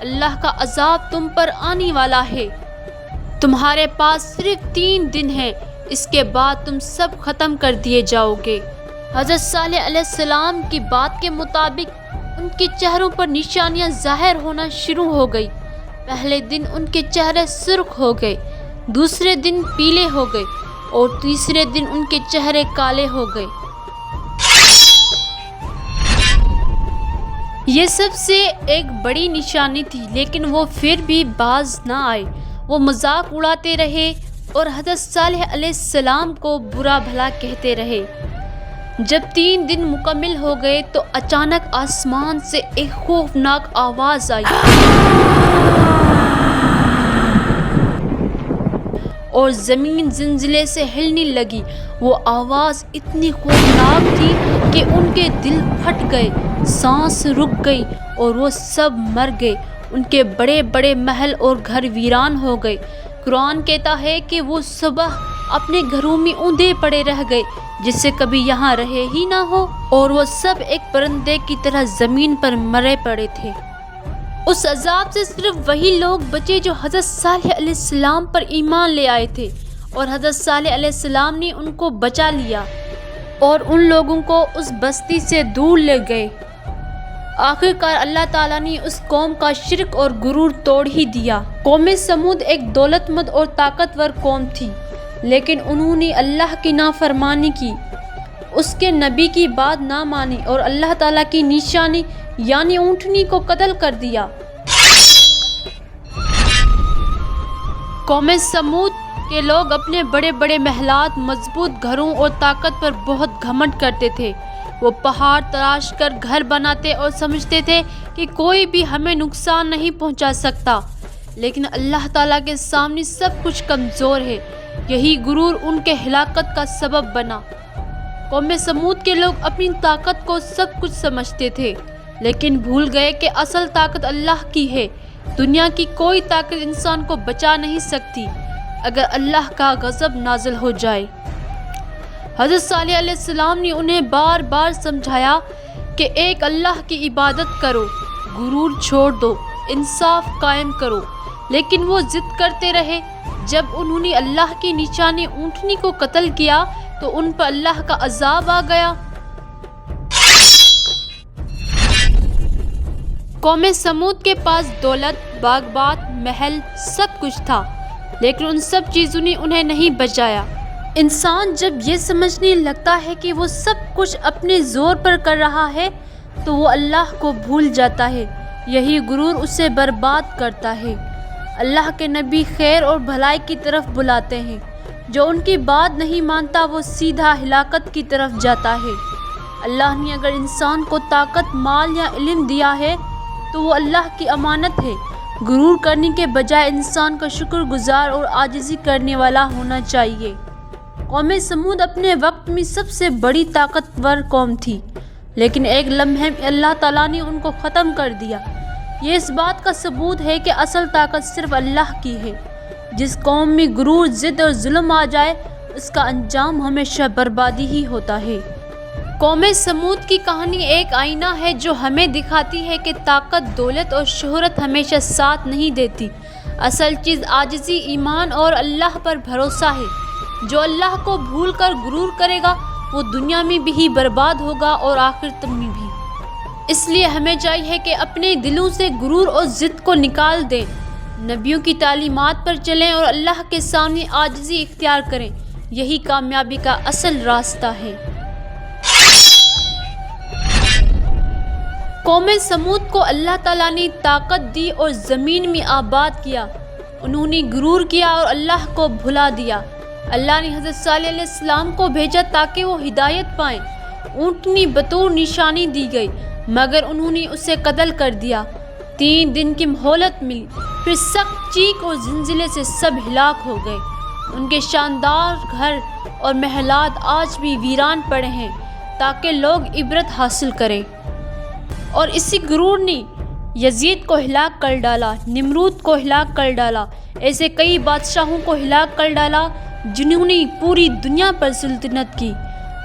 اللہ کا عذاب تم پر آنے والا ہے۔ تمہارے پاس صرف 3 دن ہیں، اس کے بعد تم سب ختم کر دیے جاؤ گے۔ حضرت صالح علیہ السلام کی بات کے مطابق ان کے چہروں پر نشانیاں ظاہر ہونا شروع ہو گئی۔ پہلے دن ان کے چہرے سرخ ہو گئے، دوسرے دن پیلے ہو گئے اور تیسرے دن ان کے چہرے کالے ہو گئے۔ یہ سب سے ایک بڑی نشانی تھی، لیکن وہ پھر بھی باز نہ آئے۔ وہ مذاق اڑاتے رہے اور حضرت صالح علیہ السلام کو برا بھلا کہتے رہے۔ جب 3 دن مکمل ہو گئے تو اچانک آسمان سے ایک خوفناک آواز آئی اور زمین زلزلے سے ہلنے لگی۔ وہ آواز اتنی خوفناک تھی کہ ان کے دل پھٹ گئے، سانس رک گئی اور وہ سب مر گئے۔ ان کے بڑے بڑے محل اور گھر ویران ہو گئے۔ قرآن کہتا ہے کہ وہ صبح اپنے گھروں میں اوندے پڑے رہ گئے جسے کبھی یہاں رہے ہی نہ ہو، اور وہ سب ایک پرندے کی طرح زمین پر مرے پڑے تھے۔ اس عذاب سے صرف وہی لوگ بچے جو حضرت صالح علیہ السلام پر ایمان لے آئے تھے، اور حضرت صالح علیہ السلام نے ان کو بچا لیا اور ان لوگوں کو اس بستی سے دور لے گئے۔ آخرکار اللہ تعالیٰ نے اس قوم کا شرک اور غرور توڑ ہی دیا۔ قوم سمود ایک دولت مند اور طاقتور قوم تھی، لیکن انہوں نے اللہ کی نافرمانی کی، اس کے نبی کی بات نہ مانی اور اللہ تعالیٰ کی نشانی یعنی اونٹنی کو قتل کر دیا۔ قوم سمود کے لوگ اپنے بڑے بڑے محلات، مضبوط گھروں اور طاقت پر بہت گھمنڈ کرتے تھے۔ وہ پہاڑ تراش کر گھر بناتے اور سمجھتے تھے کہ کوئی بھی ہمیں نقصان نہیں پہنچا سکتا، لیکن اللہ تعالیٰ کے سامنے سب کچھ کمزور ہے۔ یہی غرور ان کے ہلاکت کا سبب بنا۔ قوم سمود کے لوگ اپنی طاقت کو سب کچھ سمجھتے تھے، لیکن بھول گئے کہ اصل طاقت اللہ کی ہے۔ دنیا کی کوئی طاقت انسان کو بچا نہیں سکتی اگر اللہ کا غضب نازل ہو جائے۔ حضرت صالح علیہ السلام نے انہیں بار بار سمجھایا کہ ایک اللہ کی عبادت کرو، غرور چھوڑ دو، انصاف قائم کرو، لیکن وہ ضد کرتے رہے۔ جب انہوں نے اللہ کی نشانی اونٹنی کو قتل کیا تو ان پر اللہ کا عذاب آ گیا۔ قوم سمود کے پاس دولت، باغات، محل سب کچھ تھا، لیکن ان سب چیزوں نے انہیں نہیں بچایا۔ انسان جب یہ سمجھنے لگتا ہے کہ وہ سب کچھ اپنے زور پر کر رہا ہے تو وہ اللہ کو بھول جاتا ہے۔ یہی غرور اسے برباد کرتا ہے۔ اللہ کے نبی خیر اور بھلائی کی طرف بلاتے ہیں، جو ان کی بات نہیں مانتا وہ سیدھا ہلاکت کی طرف جاتا ہے۔ اللہ نے اگر انسان کو طاقت، مال یا علم دیا ہے تو وہ اللہ کی امانت ہے۔ غرور کرنے کے بجائے انسان کا شکر گزار اور عاجزی کرنے والا ہونا چاہیے۔ قوم سمود اپنے وقت میں سب سے بڑی طاقتور قوم تھی، لیکن ایک لمحے میں اللہ تعالیٰ نے ان کو ختم کر دیا۔ یہ اس بات کا ثبوت ہے کہ اصل طاقت صرف اللہ کی ہے۔ جس قوم میں غرور، ضد اور ظلم آ جائے اس کا انجام ہمیشہ بربادی ہی ہوتا ہے۔ قوم سمود کی کہانی ایک آئینہ ہے جو ہمیں دکھاتی ہے کہ طاقت، دولت اور شہرت ہمیشہ ساتھ نہیں دیتی۔ اصل چیز عاجزی، ایمان اور اللہ پر بھروسہ ہے۔ جو اللہ کو بھول کر غرور کرے گا وہ دنیا میں بھی برباد ہوگا اور آخرت میں بھی۔ اس لیے ہمیں چاہیے کہ اپنے دلوں سے غرور اور ضد کو نکال دیں، نبیوں کی تعلیمات پر چلیں اور اللہ کے سامنے عاجزی اختیار کریں۔ یہی کامیابی کا اصل راستہ ہے۔ قوم سمود کو اللہ تعالیٰ نے طاقت دی اور زمین میں آباد کیا۔ انہوں نے غرور کیا اور اللہ کو بھلا دیا۔ اللہ نے حضرت صالح علیہ السلام کو بھیجا تاکہ وہ ہدایت پائیں۔ اونٹنی بطور نشانی دی گئی، مگر انہوں نے اسے قتل کر دیا۔ 3 دن کی مہلت ملی، پھر سخت چیخ اور زلزلے سے سب ہلاک ہو گئے۔ ان کے شاندار گھر اور محلات آج بھی ویران پڑے ہیں تاکہ لوگ عبرت حاصل کریں۔ اور اسی غرور نے یزید کو ہلاک کر ڈالا، نمرود کو ہلاک کر ڈالا، ایسے کئی بادشاہوں کو ہلاک کر ڈالا جنہوں نے پوری دنیا پر سلطنت کی،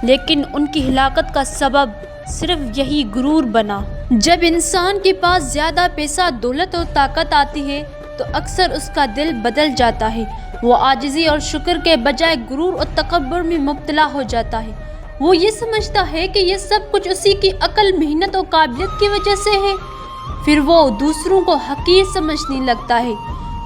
لیکن ان کی ہلاکت کا سبب صرف یہی غرور بنا۔ جب انسان کے پاس زیادہ پیسہ، دولت اور طاقت آتی ہے تو اکثر اس کا دل بدل جاتا ہے۔ وہ عاجزی اور شکر کے بجائے غرور اور تکبر میں مبتلا ہو جاتا ہے۔ وہ یہ سمجھتا ہے کہ یہ سب کچھ اسی کی عقل، محنت اور قابلیت کی وجہ سے ہے۔ پھر وہ دوسروں کو حقیر سمجھنے لگتا ہے،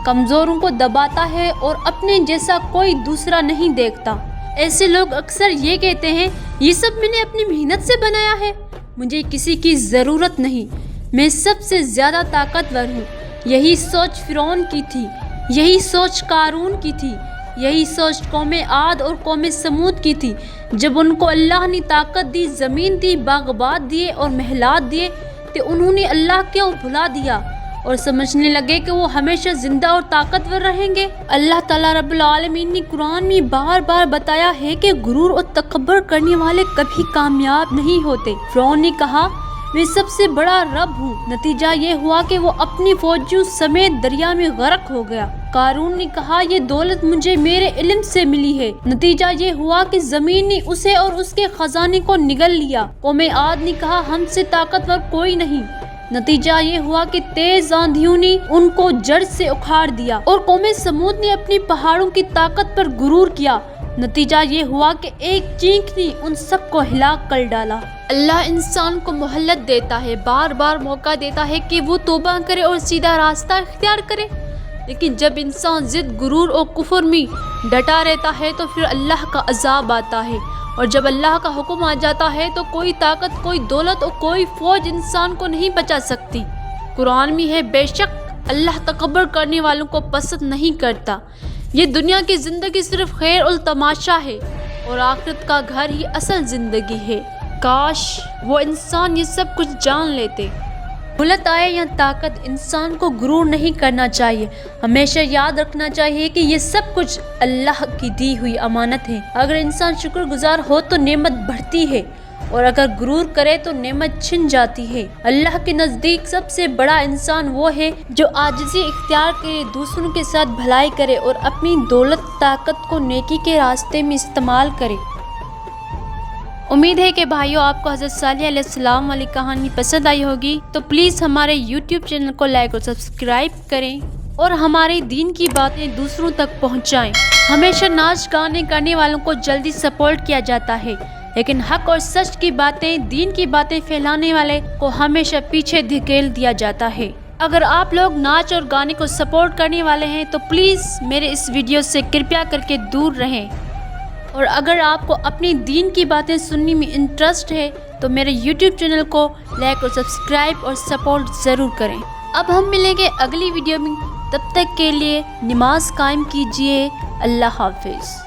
کمزوروں کو دباتا ہے اور اپنے جیسا کوئی دوسرا نہیں دیکھتا۔ ایسے لوگ اکثر یہ کہتے ہیں، یہ سب میں نے اپنی محنت سے بنایا ہے، مجھے کسی کی ضرورت نہیں، میں سب سے زیادہ طاقتور ہوں۔ یہی سوچ فرعون کی تھی، یہی سوچ قارون کی تھی، یہی سوچ قوم عاد اور قوم سمود کی تھی۔ جب ان کو اللہ نے طاقت دی، زمین دی، باغبات دیے اور محلات دیے تو انہوں نے اللہ کو بھلا دیا اور سمجھنے لگے کہ وہ ہمیشہ زندہ اور طاقتور رہیں گے۔ اللہ تعالیٰ رب العالمین نے قرآن میں بار بار بتایا ہے کہ غرور اور تکبر کرنے والے کبھی کامیاب نہیں ہوتے۔ فرعون نے کہا، میں سب سے بڑا رب ہوں، نتیجہ یہ ہوا کہ وہ اپنی فوجوں سمیت دریا میں غرق ہو گیا۔ قارون نے کہا، یہ دولت مجھے میرے علم سے ملی ہے، نتیجہ یہ ہوا کہ زمین نے اسے اور اس کے خزانے کو نگل لیا۔ قوم عاد نے کہا، ہم سے طاقتور کوئی نہیں، نتیجہ یہ ہوا کہ تیز آندھیوں نے ان کو جڑ سے اکھاڑ دیا۔ اور قوم سمود نے اپنی پہاڑوں کی طاقت پر غرور کیا، نتیجہ یہ ہوا کہ ایک چینخ نے ان سب کو ہلاک کر ڈالا۔ اللہ انسان کو مہلت دیتا ہے، بار بار موقع دیتا ہے کہ وہ توبہ کرے اور سیدھا راستہ اختیار کرے، لیکن جب انسان ضد، غرور اور کفر میں ڈٹا رہتا ہے تو پھر اللہ کا عذاب آتا ہے، اور جب اللہ کا حکم آ جاتا ہے تو کوئی طاقت، کوئی دولت اور کوئی فوج انسان کو نہیں بچا سکتی۔ قرآن میں ہے، بے شک اللہ تکبر کرنے والوں کو پسند نہیں کرتا۔ یہ دنیا کی زندگی صرف خیر اور تماشا ہے، اور آخرت کا گھر ہی اصل زندگی ہے۔ کاش وہ انسان یہ سب کچھ جان لیتے۔ دولت آئے یا طاقت، انسان کو غرور نہیں کرنا چاہیے۔ ہمیشہ یاد رکھنا چاہیے کہ یہ سب کچھ اللہ کی دی ہوئی امانت ہے۔ اگر انسان شکر گزار ہو تو نعمت بڑھتی ہے، اور اگر غرور کرے تو نعمت چھن جاتی ہے۔ اللہ کے نزدیک سب سے بڑا انسان وہ ہے جو عاجزی اختیار کرے، دوسروں کے ساتھ بھلائی کرے اور اپنی دولت، طاقت کو نیکی کے راستے میں استعمال کرے۔ امید ہے کہ بھائیو آپ کو حضرت صالح علیہ السلام والی کہانی پسند آئی ہوگی، تو پلیز ہمارے یوٹیوب چینل کو لائک اور سبسکرائب کریں اور ہمارے دین کی باتیں دوسروں تک پہنچائیں۔ ہمیشہ ناچ گانے کرنے والوں کو جلدی سپورٹ کیا جاتا ہے، لیکن حق اور سچ کی باتیں، دین کی باتیں پھیلانے والے کو ہمیشہ پیچھے دھکیل دیا جاتا ہے۔ اگر آپ لوگ ناچ اور گانے کو سپورٹ کرنے والے ہیں تو پلیز میرے اس ویڈیو سے کرپیا کر کے دور رہیں، اور اگر آپ کو اپنی دین کی باتیں سننے میں انٹرسٹ ہے تو میرے یوٹیوب چینل کو لائک اور سبسکرائب اور سپورٹ ضرور کریں۔ اب ہم ملیں گے اگلی ویڈیو میں، تب تک کے لیے نماز قائم کیجیے۔ اللہ حافظ۔